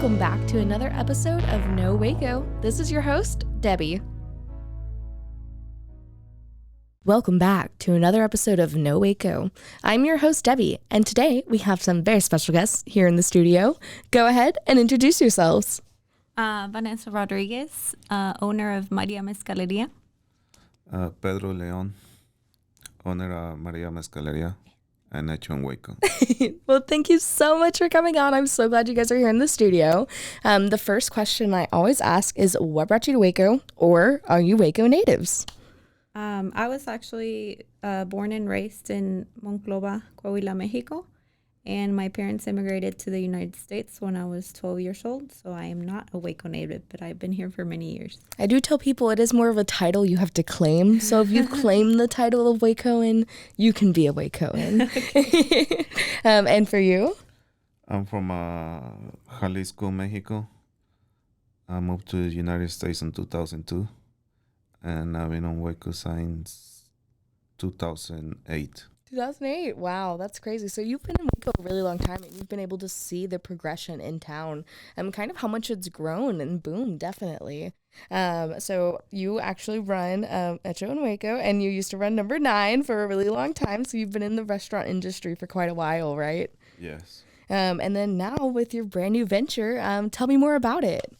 Welcome back to another episode of No Waco. This is your host, Debbie. Welcome back to another episode of No Waco. I'm your host, Debbie, and today we have some very special guests here in the studio. Go ahead and introduce yourselves. Vanessa Rodriguez, owner of Maria Mezcaleria. Pedro Leon, owner of Maria Mezcaleria and Hecho in Waco. Well, thank you so much for coming on. I'm so glad you guys are here in the studio. The first question I always ask is, what brought you to Waco, or are you Waco natives? I was actually born and raised in Monclova, Coahuila, Mexico, and my parents immigrated to the United States when I was 12 years old, so I am not a Waco native, but I've been here for many years. I do tell people it is more of a title you have to claim, so if you claim the title of Wacoan, you can be a Wacoan. And for you? I'm from Jalisco, Mexico. I moved to the United States in 2002, and I've been on Waco since 2008. 2008. Wow, that's crazy. So you've been in Waco a really long time, and you've been able to see the progression in town and kind of how much it's grown and boomed, definitely. So you actually run Hecho in Waco, and you used to run number 9 for a really long time. So you've been in the restaurant industry for quite a while, right? Yes. And then now with your brand new venture, tell me more about it.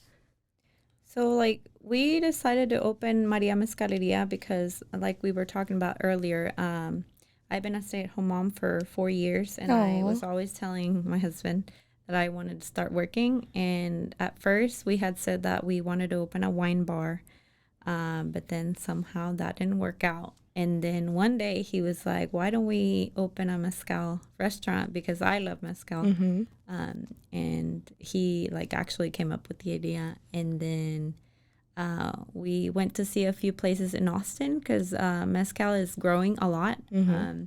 So, we decided to open Maria Mezcaleria because, like we were talking about earlier, I've been a stay-at-home mom for 4 years, and I was always telling my husband that I wanted to start working. And at first, we had said that we wanted to open a wine bar, but then somehow that didn't work out. And then one day, he was like, why don't we open a mezcal restaurant? Because I love mezcal. Mm-hmm. And he, actually came up with the idea. And then we went to see a few places in Austin because mezcal is growing a lot. Mm-hmm.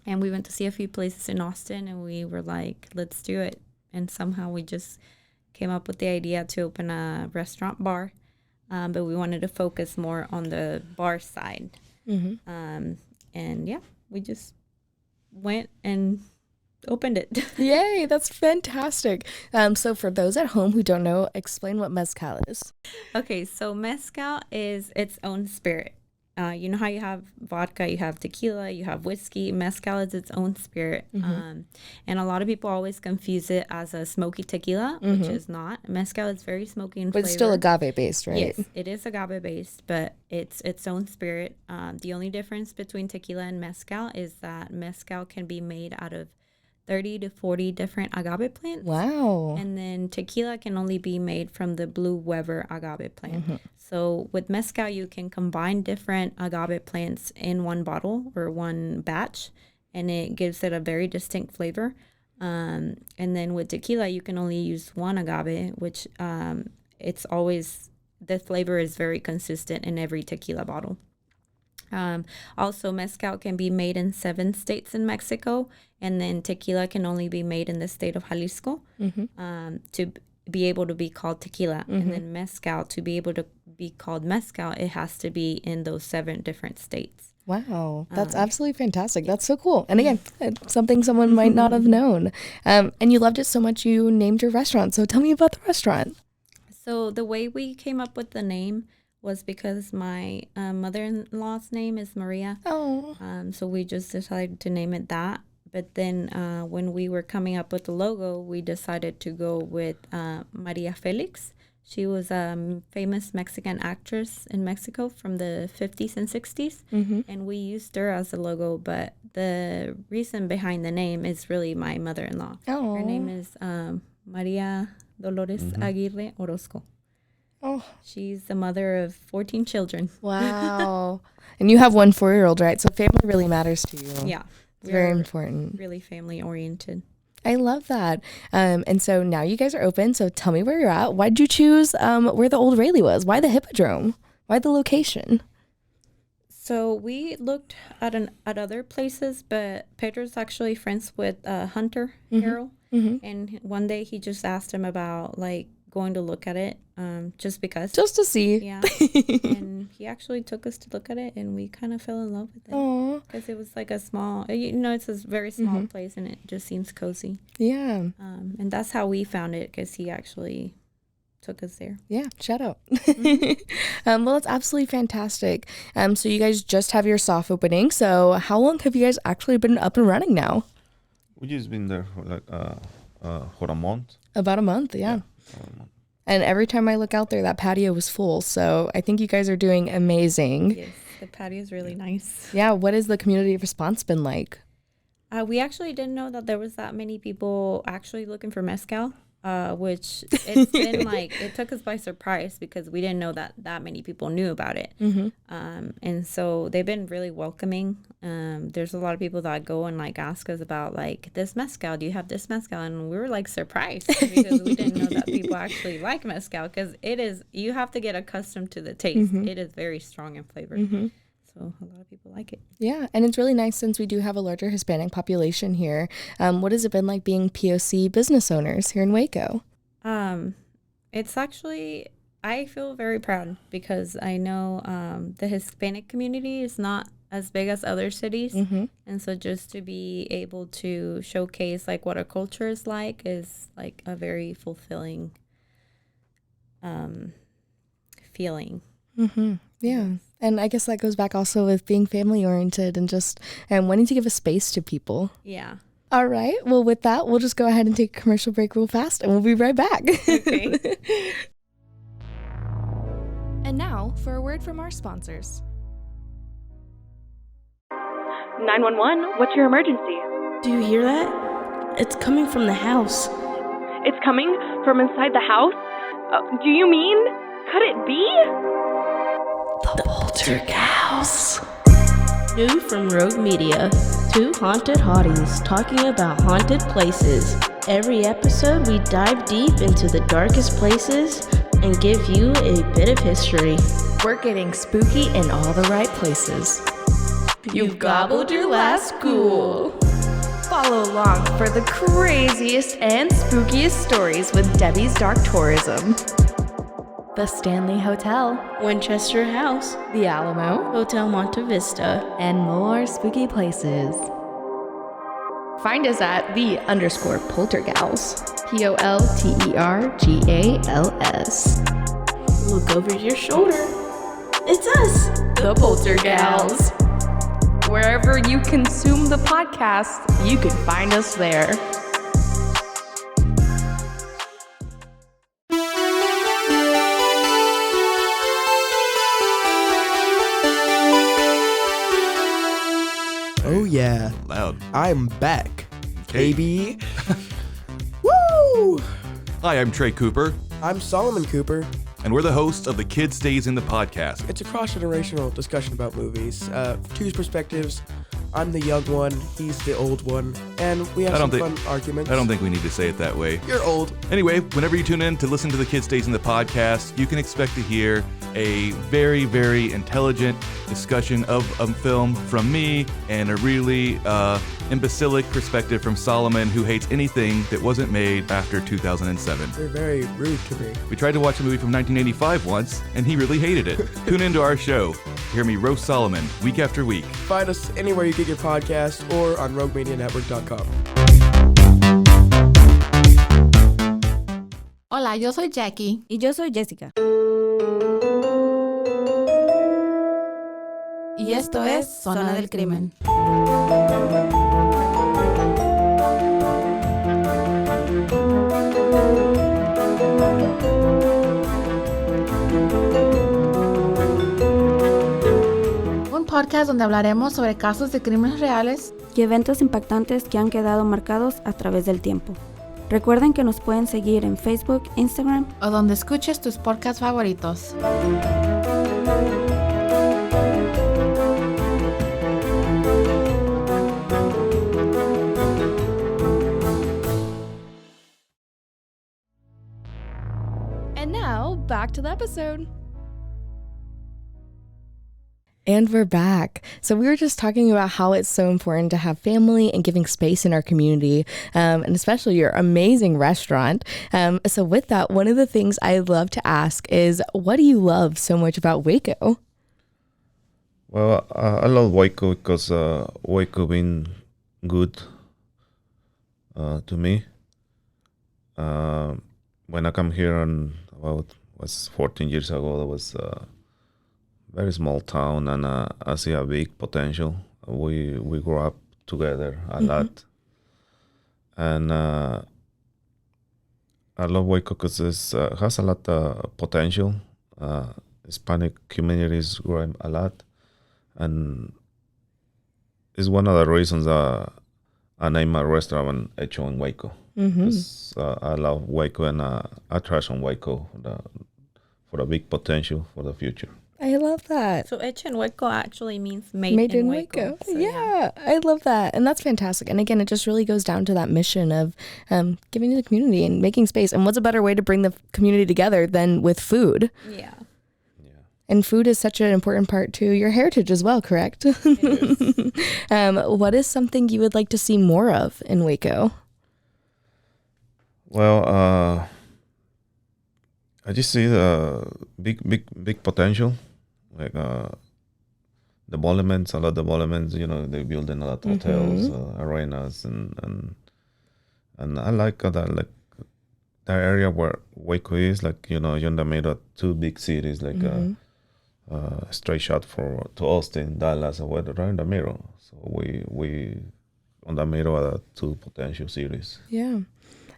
And we went to see a few places in Austin, and we were like, let's do it. And somehow we just came up with the idea to open a restaurant bar. But we wanted to focus more on the bar side. Mm-hmm. And yeah, we just went and opened it. Yay, that's fantastic. So for those at home who don't know, explain what mezcal is. Okay, so mezcal is its own spirit. You know how you have vodka, you have tequila, you have whiskey. Mezcal is its own spirit. Mm-hmm. And a lot of people always confuse it as a smoky tequila, which is not. Mezcal is very smoky in flavor. But it's still agave-based, right? Yes, it is agave-based, but it's its own spirit. The only difference between tequila and mezcal is that mezcal can be made out of 30 to 40 different agave plants. Wow. And then tequila can only be made from the blue Weber agave plant. Mm-hmm. So with mezcal, you can combine different agave plants in one bottle or one batch, and it gives it a very distinct flavor. And then with tequila, you can only use one agave, which it's always, the flavor is very consistent in every tequila bottle. Also, mezcal can be made in 7 states in Mexico, and then tequila can only be made in the state of Jalisco to be able to be called tequila. Mm-hmm. And then mezcal, to be able to be called mezcal, it has to be in those 7 different states. Wow, that's absolutely fantastic. That's so cool. And again, it's something someone might not have known. And you loved it so much you named your restaurant. So tell me about the restaurant. So the way we came up with the name was because my mother-in-law's name is Maria. Oh. So we just decided to name it that. But then when we were coming up with the logo, we decided to go with Maria Felix. She was a famous Mexican actress in Mexico from the 50s and 60s. Mm-hmm. And we used her as a logo. But the reason behind the name is really my mother-in-law. Oh. Her name is Maria Dolores Aguirre Orozco. Oh, she's the mother of 14 children. Wow. And you have one 4-year-old, right? So family really matters to you. Yeah. It's very important. Really family oriented. I love that. And so now you guys are open. So tell me where you're at. Why did you choose where the old Rayleigh was? Why the Hippodrome? Why the location? So we looked at other places, but Pedro's actually friends with Hunter Harrell. Mm-hmm. And one day he just asked him about going to look at it, just because. Just to see. Yeah. And he actually took us to look at it, and we kind of fell in love with it. Aww. Because it was like a small, it's a very small place, and it just seems cozy. Yeah. And that's how we found it, because he actually took us there. Yeah, shout out. Well, that's absolutely fantastic. So you guys just have your soft opening. So how long have you guys actually been up and running now? We just been there for like for a month. About a month, yeah. About a month. And every time I look out there, that patio was full. So I think you guys are doing amazing. Yes, the patio is really nice. Yeah, what has the community response been like? We actually didn't know that there was that many people actually looking for mezcal. Which it's been like, it took us by surprise, because we didn't know that many people knew about it. And so they've been really welcoming. There's a lot of people that go and like ask us about like, this mezcal, do you have this mezcal? And we were like surprised, because we didn't know that people actually like mezcal, because you have to get accustomed to the taste. It is very strong in flavor. So a lot of people like it. Yeah, and it's really nice since we do have a larger Hispanic population here. What has it been like being POC business owners here in Waco? It's actually, I feel very proud, because I know the Hispanic community is not as big as other cities. And so just to be able to showcase like what our culture is like is like a very fulfilling feeling. Yeah. And I guess that goes back also with being family oriented and just wanting to give a space to people. Yeah. All right. Well, with that, we'll just go ahead and take a commercial break real fast, and we'll be right back. Okay. And now for a word from our sponsors. 911, what's your emergency? Do you hear that? It's coming from the house. It's coming from inside the house? Do you mean, could it be? The Poltergeist. New from Rogue Media. Two haunted hotties talking about haunted places. Every episode, we dive deep into the darkest places and give you a bit of history. We're getting spooky in all the right places. You've gobbled your last ghoul. Follow along for the craziest and spookiest stories with Debbie's Dark Tourism. The Stanley Hotel, Winchester House, The Alamo, Hotel Monte Vista, and more spooky places. Find us at _Poltergals. POLTERGALS. Look over your shoulder. It's us, The Poltergals. Wherever you consume the podcast, you can find us there. Oh yeah, Loud. I'm back, Okay. baby. Woo! Hi, I'm Trey Cooper, I'm Solomon Cooper. and we're the hosts of the Kid Stays in the podcast. It's a cross-generational discussion about movies. Two perspectives. I'm the young one, he's the old one, and we have I some don't fun arguments. I don't think we need to say it that way. You're old. Anyway, whenever you tune in to listen to the Kid Stays in the podcast, you can expect to hear a very, very intelligent discussion of a film from me and a really imbecilic perspective from Solomon, who hates anything that wasn't made after 2007. You're very rude to me. We tried to watch a movie from 1985 once, and he really hated it. Tune into our show. Hear me roast Solomon week after week. Find us anywhere you get your podcast or on roguemedianetwork.com. Hola, yo soy Jackie. Y yo soy Jessica. Y esto es Zona del Crimen. Un podcast donde hablaremos sobre casos de crímenes reales y eventos impactantes que han quedado marcados a través del tiempo. Recuerden que nos pueden seguir en Facebook, Instagram o donde escuches tus podcasts favoritos. And now, back to the episode. And we're back. So we were just talking about how it's so important to have family and giving space in our community, and especially your amazing restaurant. So with that, one of the things I'd love to ask is, what do you love so much about Waco? Well, I love Waco because Waco been good to me. When I come here was 14 years ago, that was very small town, and I see a big potential. We grew up together a lot, and I love Waco because it has a lot of potential. Hispanic community is growing a lot, and it's one of the reasons I named my restaurant Hecho in Waco. I love Waco, and I trust on Waco for the big potential for the future. I love that. So Hecho en Waco actually means made in Waco. So, yeah, I love that. And that's fantastic. And again, it just really goes down to that mission of giving to the community and making space. And what's a better way to bring the community together than with food? Yeah. And food is such an important part to your heritage as well, correct? What is something you would like to see more of in Waco? Well, I just see the big potential, like developments, a lot of developments. They're building a lot of hotels, arenas, and I like that area where Waco is, you're in the middle of two big cities, straight shot to Austin, Dallas, or right in the middle. So we on the middle of the two potential cities. Yeah.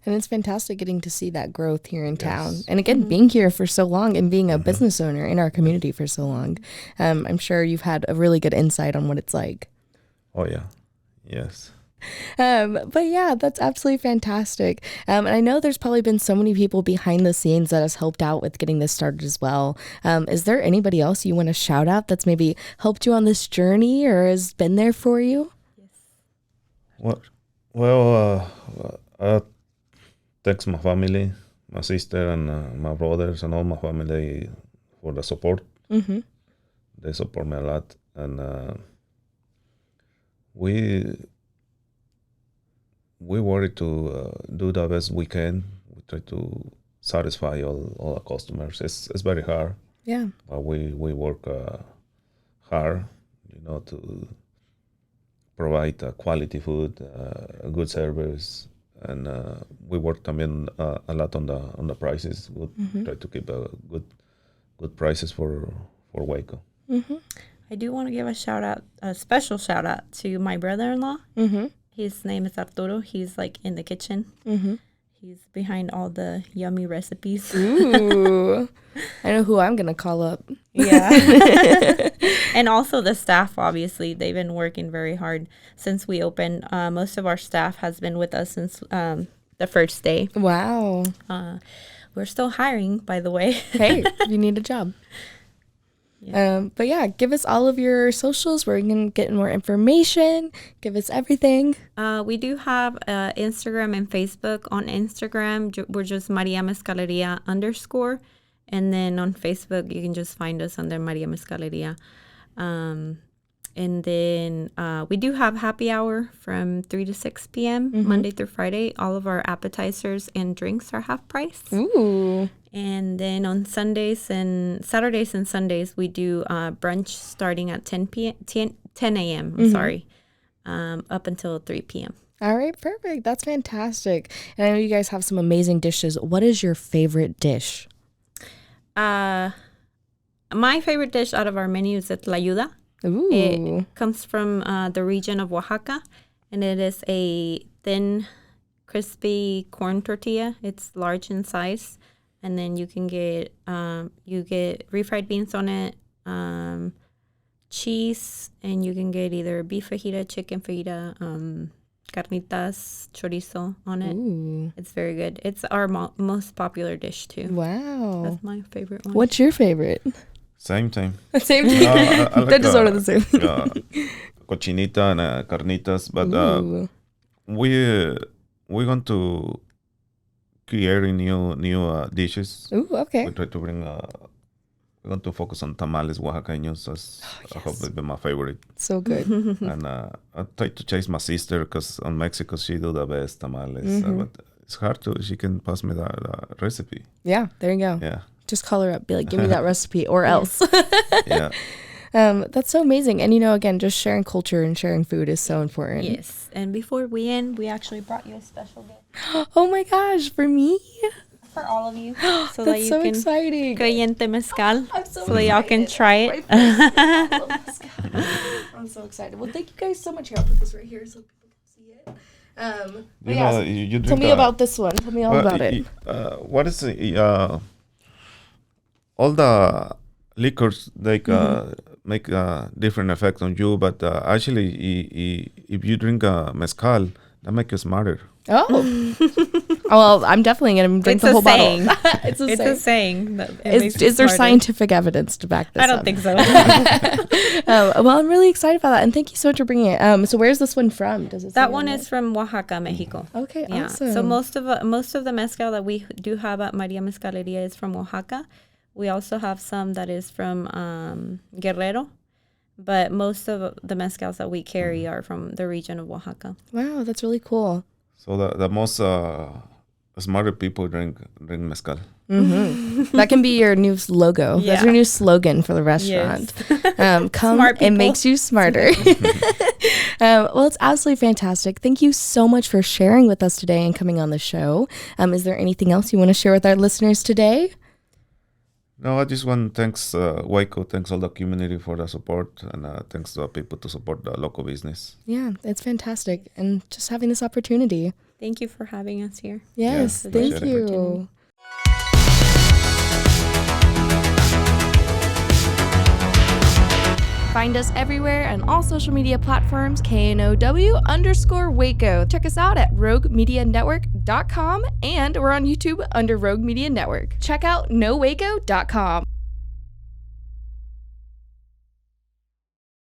And it's fantastic getting to see that growth here in town. And again, being here for so long and being a business owner in our community for so long. I'm sure you've had a really good insight on what it's like. Oh, yeah. Yes. But yeah, that's absolutely fantastic. And I know there's probably been so many people behind the scenes that has helped out with getting this started as well. Is there anybody else you want to shout out that's maybe helped you on this journey or has been there for you? Well, thanks my family, my sister, and my brothers, and all my family for the support. They support me a lot, and we work to do the best we can. We try to satisfy all the customers. It's very hard. Yeah. But we work hard, to provide quality food, good service. And we work también a lot on the prices. We try to keep good prices for Waco. I do want to give a special shout out to my brother-in-law. His name is Arturo. He's in the kitchen. He's behind all the yummy recipes. Ooh, I know who I'm gonna call up. Yeah. And also the staff, obviously, they've been working very hard since we opened. Most of our staff has been with us since the first day. Wow. We're still hiring, by the way. Hey, you need a job. Yeah. But yeah, give us all of your socials where you can get more information. Give us everything. We do have Instagram and Facebook. On Instagram, we're just Maria Mezcaleria _. And then on Facebook, you can just find us under Maria Mezcaleria. And then we do have happy hour from 3 to 6 p.m. Monday through Friday. All of our appetizers and drinks are half price. Ooh. And then on Saturdays and Sundays, we do brunch starting at 10 a.m. I'm sorry, up until 3 p.m. All right, perfect. That's fantastic. And I know you guys have some amazing dishes. What is your favorite dish? My favorite dish out of our menu is tlayuda. Ooh. It comes from the region of Oaxaca, and it is a thin, crispy corn tortilla. It's large in size, and then you can get refried beans on it, cheese, and you can get either beef fajita, chicken fajita, carnitas, chorizo on it. Ooh. It's very good. It's our most popular dish too. Wow. That's my favorite one. What's your favorite? Same time. Same time. I like They're just one of the same. Cochinita and carnitas, but we're going to create new dishes. Ooh, okay. We try to bring we're going to focus on tamales oaxaqueños. That's probably my favorite. So good. And I try to chase my sister because on Mexico she do the best tamales. But it's hard to. She can pass me the recipe. Yeah, there you go. Yeah. Just call her up. Be like, give me that recipe or else. Yeah. That's so amazing. And, again, just sharing culture and sharing food is so important. Yes. And before we end, we actually brought you a special gift. Oh, my gosh. For me? For all of you. So That's that you so can exciting. creyente mezcal. I'm so that y'all can excited. try it. I'm so excited. Well, thank you guys so much. Here, I'll put this right here so people can see it. But yeah, you tell me about this one. Tell me all about it. What is all the liquors like make a different effect on you, but actually, if you drink mezcal, that makes you smarter. Oh. Well, I'm definitely going to drink the whole bottle. It's a saying. Is there scientific evidence to back this up? I don't think so. Well, I'm really excited about that, and thank you so much for bringing it. So where's this one from? Does it? That one is from Oaxaca, Mexico. Okay, yeah. awesome. So most of the mezcal that we do have at Maria Mezcaleria is from Oaxaca. We also have some that is from Guerrero, but most of the mezcals that we carry are from the region of Oaxaca. Wow, that's really cool. So the most smarter people drink mezcal. Mm-hmm. That can be your new logo. Yeah. That's your new slogan for the restaurant. Yes. Come, it makes you smarter. Well, it's absolutely fantastic. Thank you so much for sharing with us today and coming on the show. Is there anything else you want to share with our listeners today? No, I just want to thanks Waco, thanks all the community for the support, and thanks to the people to support the local business. Yeah, it's fantastic. And just having this opportunity. Thank you for having us here. Yes, thank you. Find us everywhere on all social media platforms, KNOW_Waco. Check us out at roguemedianetwork.com, and we're on YouTube under Rogue Media Network. Check out nowaco.com.